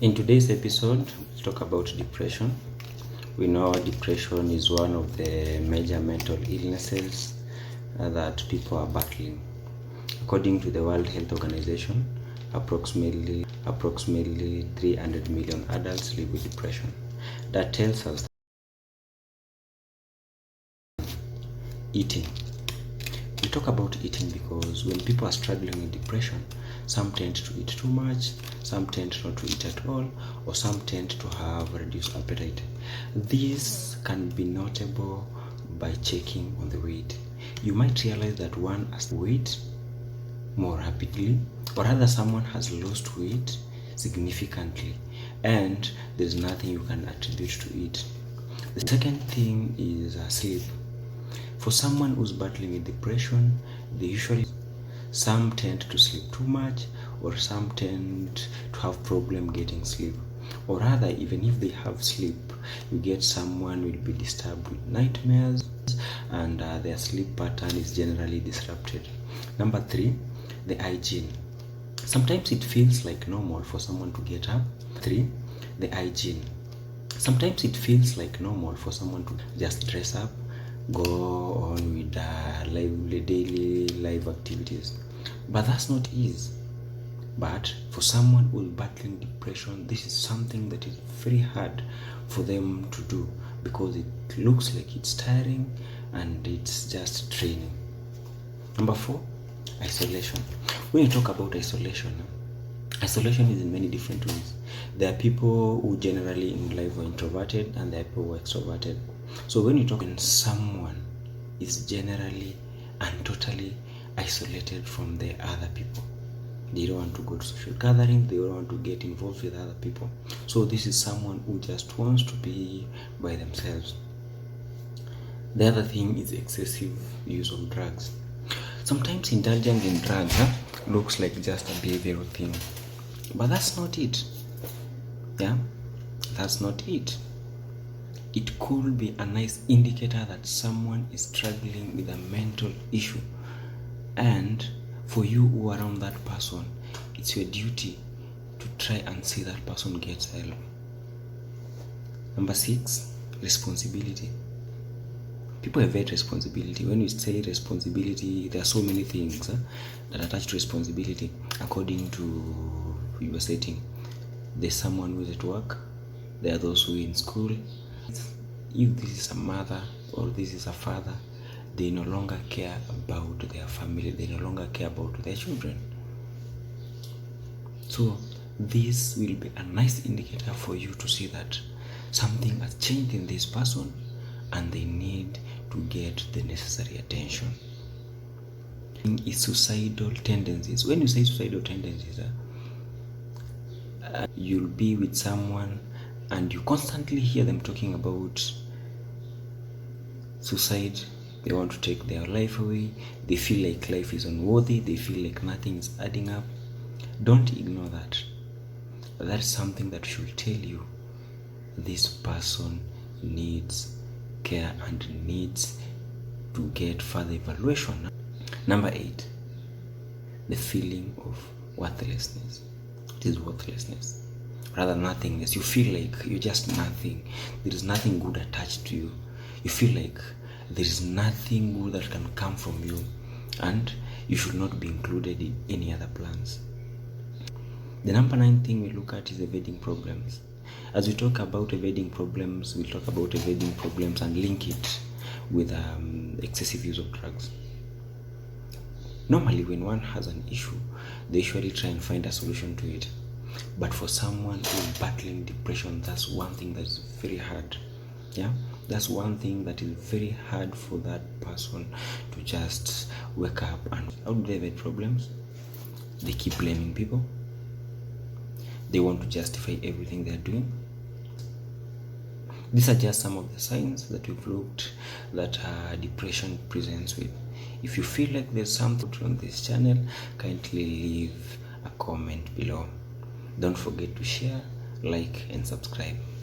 In today's episode, we'll talk about depression. We know depression is one of the major mental illnesses that people are battling. According to the World Health Organization, approximately 300 million adults live with depression. That tells us eating. We talk about eating because when people are struggling with depression, some tend to eat too much, some tend not to eat at all, or some tend to have reduced appetite. This can be notable by checking on the weight. You might realize that one has weight more rapidly, or rather someone has lost weight significantly, and there's nothing you can attribute to it. The second thing is sleep. For someone who's battling with depression, some tend to sleep too much, or some tend to have problem getting sleep, or rather even if they have sleep, you get someone will be disturbed with nightmares, and their sleep pattern is generally disrupted. Number 3, the hygiene. Sometimes it feels like normal for someone to get up. 3, the hygiene. Sometimes it feels like normal for someone to just dress up, go on with daily life activities, but that's not easy. But for someone who's battling depression, this is something that is very hard for them to do because it looks like it's tiring and it's just draining. Number 4, isolation. When you talk about isolation is in many different ways. There are people who generally in life are introverted, and there are people who are extroverted. So when you talk, when someone is generally and totally isolated from the other people, they don't want to go to social gatherings, they don't want to get involved with other people. So this is someone who just wants to be by themselves. The other thing is excessive use of drugs. Sometimes indulging in drugs looks like just a behavioral thing, but that's not it. That's not it. It could be a nice indicator that someone is struggling with a mental issue, and for you who are around that person, it's your duty to try and see that person gets help. Number 6, responsibility. People evade responsibility. When we say responsibility, there are so many things that attach to responsibility according to your setting. There's someone who is at work, there are those who are in school. If this is a mother or this is a father, they no longer care about their family, they no longer care about their children. So this will be a nice indicator for you to see that something has changed in this person and they need to get the necessary attention. Is suicidal tendencies. When you say suicidal tendencies, you'll be with someone and you constantly hear them talking about suicide. They want to take their life away. They feel like life is unworthy. They feel like nothing is adding up. Don't ignore that. That's something that should tell you this person needs care and needs to get further evaluation. Number 8, the feeling of worthlessness. It is worthlessness, rather nothingness. You feel like you're just nothing. There is nothing good attached to you. You feel like there is nothing good that can come from you, and you should not be included in any other plans. The number 9 thing we look at is evading problems. As we talk about evading problems, we'll talk about evading problems and link it with excessive use of drugs. Normally, when one has an issue, they usually try and find a solution to it. But for someone who is battling depression, that's one thing that is very hard. That's one thing that is very hard for that person to just wake up. And how do they evade problems? They keep blaming people. They want to justify everything they're doing. These are just some of the signs that we've looked that depression presents with. If you feel like there's something on this channel, kindly leave a comment below. Don't forget to share, like, and subscribe.